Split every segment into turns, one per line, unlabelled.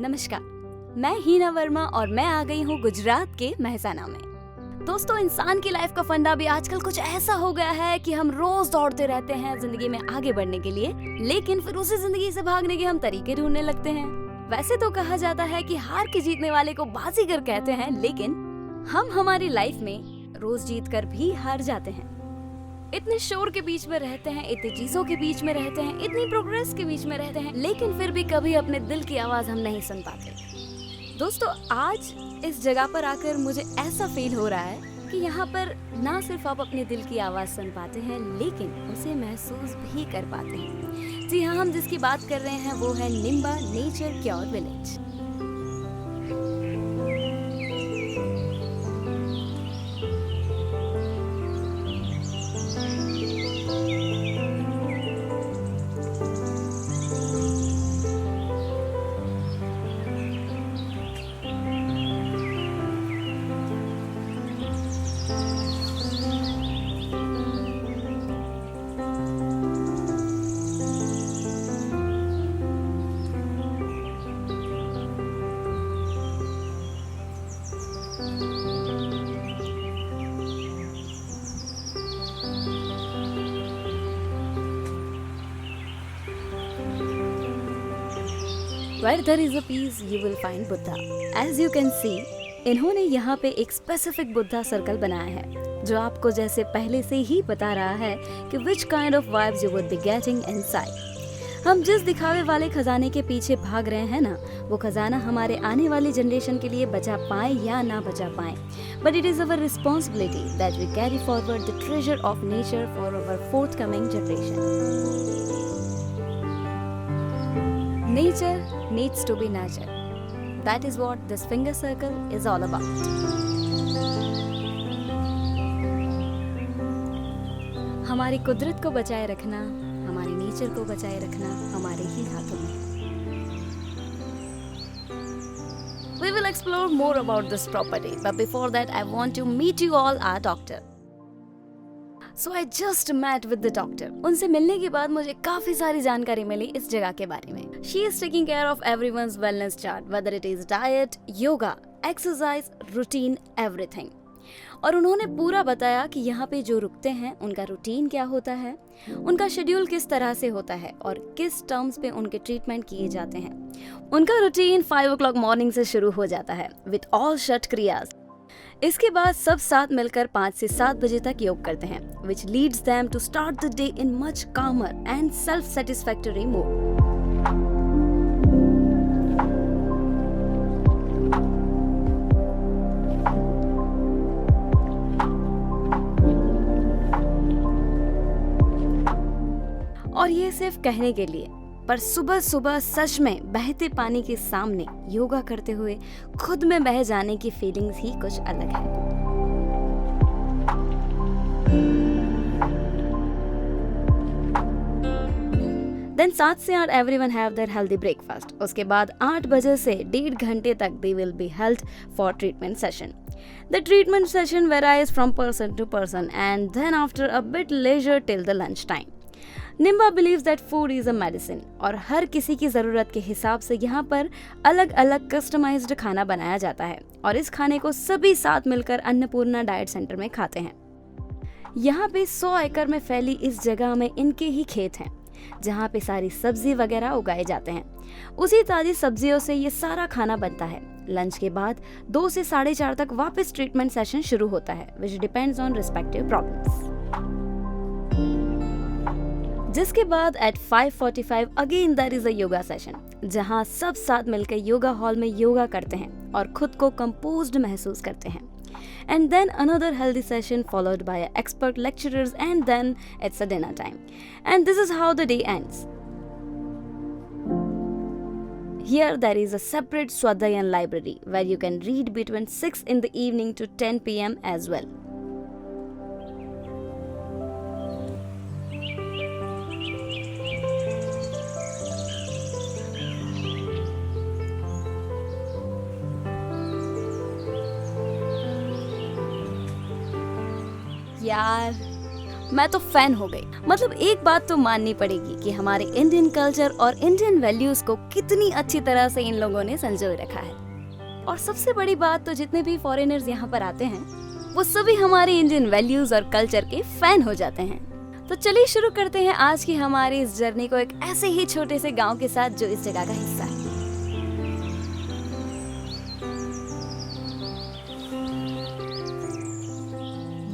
नमस्कार, मैं हीना वर्मा और मैं आ गई हूँ गुजरात के मेहसाना में। दोस्तों, इंसान की लाइफ का फंडा भी आजकल कुछ ऐसा हो गया है कि हम रोज दौड़ते रहते हैं जिंदगी में आगे बढ़ने के लिए, लेकिन फिर उसी जिंदगी से भागने के हम तरीके ढूंढने लगते हैं। वैसे तो कहा जाता है कि हार के जीतने वाले को बाजीगर कहते हैं, लेकिन हम हमारी लाइफ में रोज जीत कर भी हार जाते हैं। इतने शोर के बीच में रहते हैं, इतनी चीजों के बीच में रहते हैं, इतनी प्रोग्रेस के बीच में रहते हैं, लेकिन फिर भी कभी अपने दिल की आवाज हम नहीं सुन पाते। दोस्तों, आज इस जगह पर आकर मुझे ऐसा फील हो रहा है कि यहाँ पर ना सिर्फ आप अपने दिल की आवाज सुन पाते हैं, लेकिन उसे महसूस भी कर पाते हैं। जी हाँ, हम जिसकी बात कर रहे हैं वो है Nimba nature cure village. Where there is a peace, you will find Buddha. As you can see, इन्होंने यहाँ पे एक स्पेसिफिक बुद्धा सर्कल बनाया है, जो आपको जैसे पहले से ही बता रहा है कि which kind of vibes you would be getting inside. हम जिस दिखावे वाले खजाने के पीछे भाग रहे हैं ना, वो खजाना हमारे आने वाली जनरेशन के लिए बचा पाए या ना बचा पाए, but it is our responsibility that we carry forward the treasure of nature for our forthcoming generation. Nature needs to be nurtured. That is what this finger circle is all about. हमारी कुदरत को बचाए रखना, हमारी nature को बचाए रखना हमारे ही हाथों में। We will explore more about this property, but before that I want to meet you all our doctor. So I just met with the doctor. उनसे मिलने के बाद मुझे काफी सारी जानकारी मिली इस जगह के बारे में। She is taking care of everyone's wellness chart, whether it is diet, yoga, exercise, routine, everything. और उन्होंने पूरा बताया कि यहाँ पे जो रुकते हैं उनका रूटीन क्या होता है, उनका शेड्यूल किस तरह से होता है और किस टर्म्स पे उनके ट्रीटमेंट किए जाते हैं। उनका रूटीन 5 o'clock मॉर्निंग से शुरू हो जाता है विद ऑल षट क्रियाज। इसके बाद सब साथ मिलकर 5 से 7 बजे तक योग करते हैं, which leads them to start the day in much calmer and self-satisfactory mood. और ये सिर्फ कहने के लिए, पर सुबह सुबह सच में बहते पानी के सामने योगा करते हुए खुद में बह जाने की फीलिंग्स ही कुछ अलग है। Then 7 से 8 everyone have their healthy breakfast. उसके बाद 8 बजे से 1.5 घंटे तक they will be held for treatment session. The treatment session varies from person to person and then after a bit leisure till the lunch time. Nimba believes that food is a medicine और हर किसी की ज़रूरत के हिसाब से यहाँ पर अलग अलग कस्टमाइज्ड खाना बनाया जाता है और इस खाने को सभी साथ मिलकर अन्नपूर्णा डाइट सेंटर में खाते हैं। यहाँ पे 100 एकड़ में फैली इस जगह में इनके ही खेत हैं, जहाँ पे सारी सब्जी वगैरह उगाए जाते हैं। उसी ताज़ी सब्जियों से ये सारा खाना बनता है। लंच के बाद 2 से 4:30 तक वापस ट्रीटमेंट सेशन शुरू होता है, which depends on respective problems. जिसके बाद at 5:45 again there is a yoga session, जहां सब साथ मिलकर योगा हॉल में योगा करते हैं और खुद को कंपोज्ड महसूस करते हैं। And then another healthy session followed by expert lecturers and then it's a dinner time. And this is how the day ends. Here there is a separate Swadhayan library where you can read between 6 in the evening to 10 p.m. as well. यार, मैं तो fan हो गई। मतलब एक बात तो माननी पड़ेगी कि हमारे इंडियन कल्चर और इंडियन वैल्यूज को कितनी अच्छी तरह से इन लोगों ने संजोए रखा है। और सबसे बड़ी बात तो जितने भी फॉरेनर्स यहाँ पर आते हैं वो सभी हमारे इंडियन वैल्यूज और कल्चर के फैन हो जाते हैं। तो चलिए शुरू करते हैं आज की हमारी इस जर्नी को एक ऐसे ही छोटे से गांव के साथ जो इस जगह का हिस्सा है।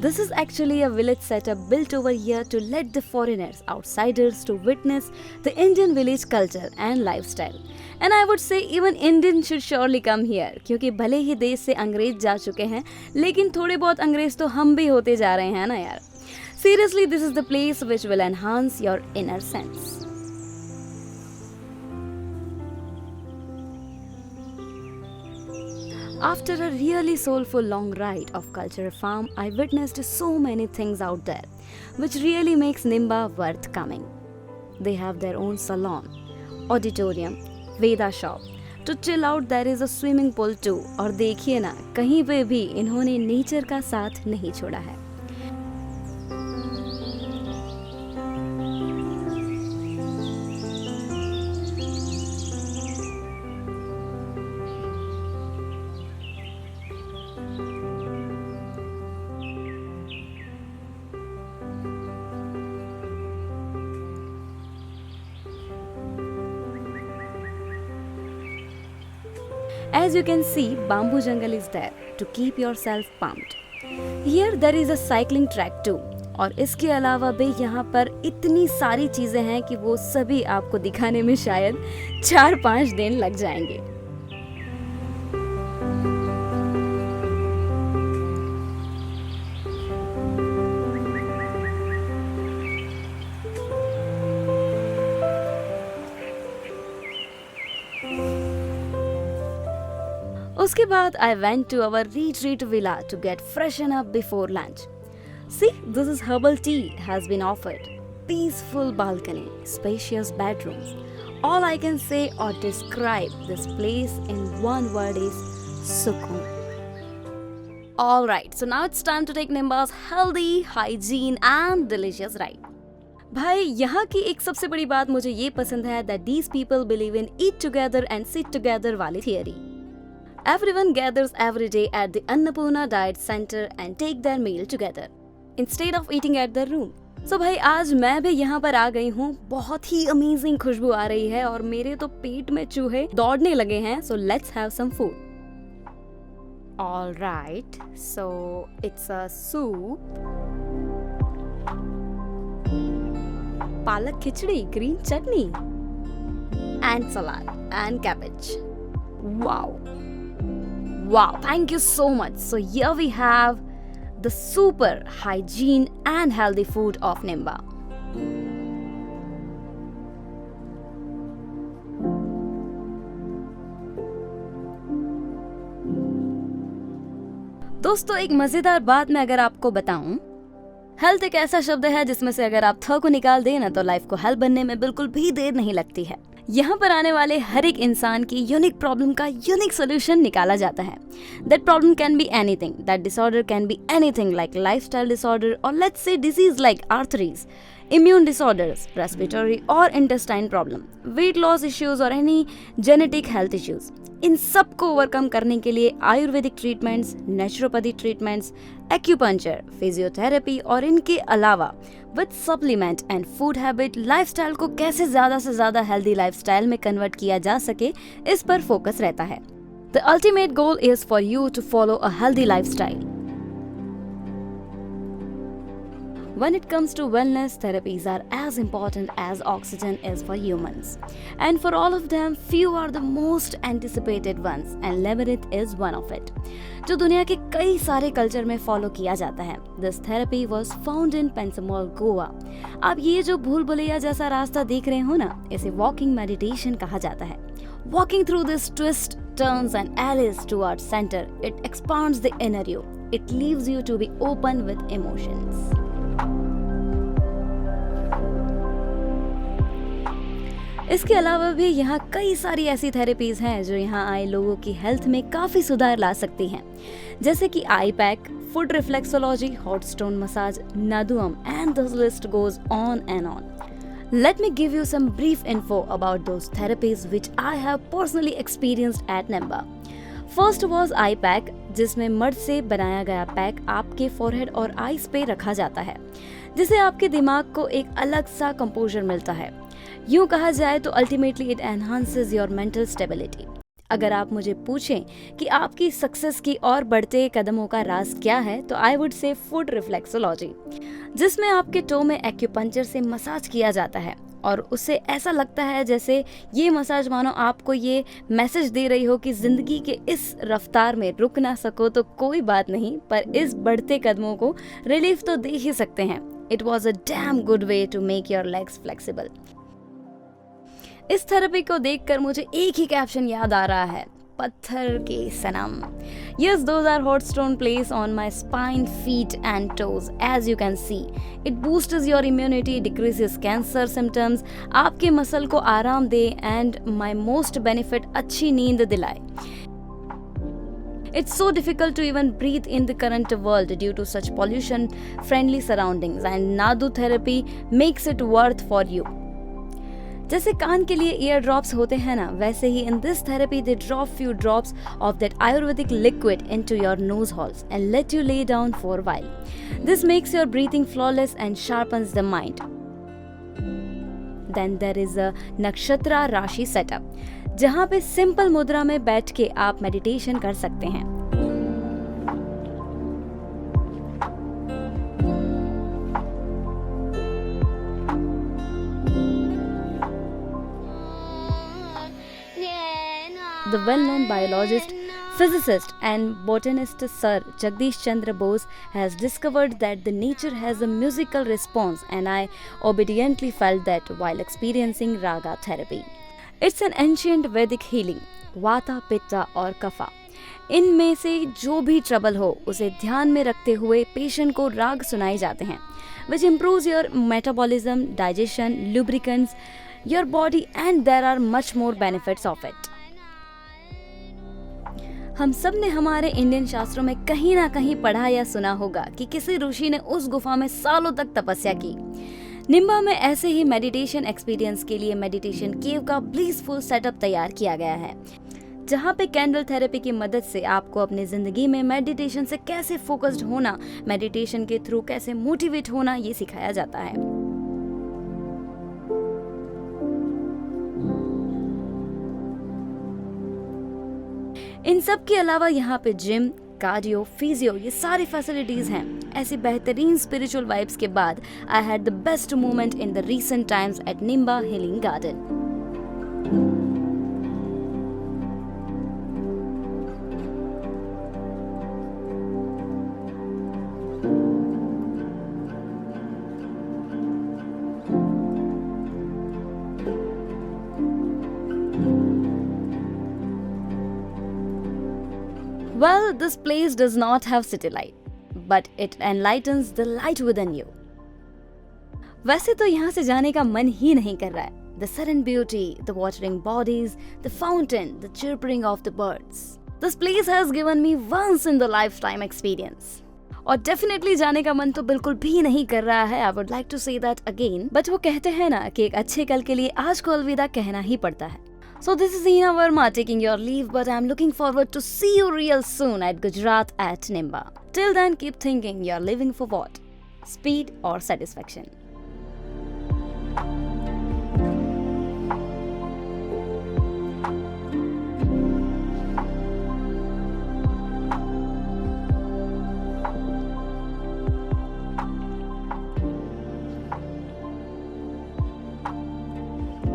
This is actually a village setup built over here to let the foreigners, outsiders, to witness the Indian village culture and lifestyle. And I would say even Indians should surely come here, क्योंकि भले ही देश से अंग्रेज जा चुके हैं, लेकिन थोड़े बहुत अंग्रेज तो हम भी होते जा रहे हैं ना यार। Seriously, this is the place which will enhance your inner sense. After a really soulful long ride of Culture Farm, I witnessed so many things out there, which really makes Nimba worth coming. They have their own salon, auditorium, Veda shop. To chill out there is a swimming pool too. और देखिए ना, कहीं पे भी इन्होंने nature का साथ नहीं छोड़ा है। As you can see, bamboo jungle is there to keep yourself pumped. Here there is a cycling track too. और इसके अलावा भी यहाँ पर इतनी सारी चीजें हैं कि वो सभी आपको दिखाने में शायद 4-5 दिन लग जाएंगे। उसके बाद I went to our retreat villa to get freshen up before lunch. See, this is herbal tea has been offered. Peaceful balcony, spacious bedrooms. All I can say or describe this place in one word is sukoon. Alright, so now it's time to take Nimba's healthy, hygiene and delicious ride. भाई यहाँ की एक सबसे बड़ी बात मुझे ये पसंद है that these people believe in eat together and sit together वाली theory. Everyone gathers every day at the Annapurna Diet Center and take their meal together instead of eating at their room. So भाई आज मैं भी यहाँ पर आ गई हूँ। बहुत ही अमेजिंग खुशबू आ रही है और मेरे तो पेट में चूहे दौड़ने लगे हैं। So let's have some food. All right, so it's a soup, palak khichdi, green chutney, and salad and cabbage. Wow. Wow, thank you so much. So here we have the super hygiene and healthy food of Nimba. दोस्तों एक मजेदार बात मैं अगर आपको बताऊं, health एक ऐसा शब्द है जिसमें से अगर आप थ को निकाल दें ना तो लाइफ को हेल्थ बनने में बिल्कुल भी देर नहीं लगती है। यहाँ पर आने वाले हर एक इंसान की यूनिक प्रॉब्लम का यूनिक सोल्यूशन निकाला जाता है। That problem can be anything, that disorder can be anything like lifestyle disorder और let's say disease like arthritis, immune disorders, respiratory or intestine problem, weight loss issues और any genetic health issues. इन सब को overcome करने के लिए Ayurvedic treatments, naturopathy treatments, acupuncture, physiotherapy और इनके अलावा with supplement and food habit lifestyle को कैसे ज्यादा से ज्यादा हेल्दी लाइफस्टाइल में कन्वर्ट किया जा सके, इस पर फोकस रहता है। The ultimate goal is for you to follow a healthy lifestyle. When it comes to wellness, therapies are as important as oxygen is for humans. And for all of them, few are the most anticipated ones and labyrinth is one of it. जो दुनिया के कई सारे culture में follow किया जाता है। This therapy was found in Pensacola, Goa. आप ये जो भूल भुलैया जैसा रास्ता देख रहे हो ना, इसे वॉकिंग मेडिटेशन कहा जाता है। Walking through this twists, turns and alleys towards center, it expands the inner you. It leaves you to be open with emotions. इसके अलावा भी यहाँ कई सारी ऐसी थेरेपीज हैं जो यहाँ आए लोगों की हेल्थ में काफी सुधार ला सकती हैं, जैसे कि eye pack, foot reflexology, hot stone massage, नादुअम, and the list goes on and on. Let me give you some brief info about those therapies which I have personally experienced at Nimba. First was eye pack, जिसमें मर्द से बनाया गया pack आपके forehead और eyes पे रखा जाता है, जिससे आपके दिमाग को एक अलग सा कंपोजर मिलता है. यूं कहा जाए तो ultimately it enhances your mental stability. अगर आप मुझे पूछें कि आपकी सक्सेस की और बढ़ते कदमों का राज क्या है, तो I would say foot reflexology, जिसमें आपके टो में एक्यूपंक्चर से मसाज किया जाता है और उससे ऐसा लगता है जैसे ये मसाज मानो आपको ये मैसेज दे रही हो कि जिंदगी के इस रफ्तार में रुक ना सको तो कोई बात नहीं, पर इस बढ़ते कदमों को रिलीफ तो दे ही सकते हैं. It was a damn good way to make your legs flexible. इस थेरेपी को देखकर मुझे एक ही कैप्शन याद आ रहा है, पत्थर के सनम. Yes, those are hot stone placed on my spine, feet and toes. As you can see, it boosts your immunity, decreases cancer symptoms, आपके मसल को आराम दे and my most benefit अच्छी नींद दिलाए. It's so difficult to even breathe in the current world due to such pollution-friendly surroundings, and Nadu therapy makes it worth for you. जैसे कान के लिए ear drops होते हैं ना, वैसे ही in this therapy they drop few drops of that Ayurvedic liquid into your nose holes and let you lay down for while. This makes your breathing flawless and sharpens the mind. Then there is a nakshatra rashi setup, जहाँ पे simple मुद्रा में बैठ के आप meditation कर सकते हैं. The well-known biologist, physicist and botanist Sir Jagdish Chandra Bose has discovered that the nature has a musical response, and I obediently felt that while experiencing Raga therapy. It's an ancient Vedic healing, Vata, Pitta और कफा. इनमें से जो भी trouble हो उसे ध्यान में रखते हुए पेशेंट को राग सुनाए जाते हैं, which improves your metabolism, digestion, lubricants, your body, and there are much more benefits of it. हम सब ने हमारे इंडियन शास्त्रों में कहीं ना कहीं पढ़ा या सुना होगा कि किसी ऋषि ने उस गुफा में सालों तक तपस्या की. निम्बा में ऐसे ही मेडिटेशन एक्सपीरियंस के लिए मेडिटेशन केव का ब्लीसफुल सेटअप तैयार किया गया है, जहाँ पे कैंडल थेरेपी की मदद से आपको अपनी जिंदगी में मेडिटेशन से कैसे फोकस्ड होना, मेडिटेशन के थ्रू कैसे मोटिवेट होना, ये सिखाया जाता है. इन सब के अलावा यहाँ पे जिम, कार्डियो, फिजियो, ये सारी फैसिलिटीज हैं. ऐसी बेहतरीन स्पिरिचुअल वाइब्स के बाद I had the best moment in the recent times at Nimba healing garden. Well, this place does not have city light, but it enlightens the light within you. वैसे तो यहाँ से जाने का मन ही नहीं कर रहा है. The serene beauty, the watering bodies, the fountain, the chirping of the birds. This place has given me once in the lifetime experience. और डेफिनेटली जाने का मन तो बिल्कुल भी नहीं कर रहा है. I would like to say that again. But वो कहते हैं ना कि एक अच्छे कल के लिए आज को अलविदा कहना ही पड़ता है. So this is Hina Verma taking your leave, but I'm looking forward to see you real soon at Gujarat at Nimba. Till then, keep thinking you're living for what? Speed or satisfaction?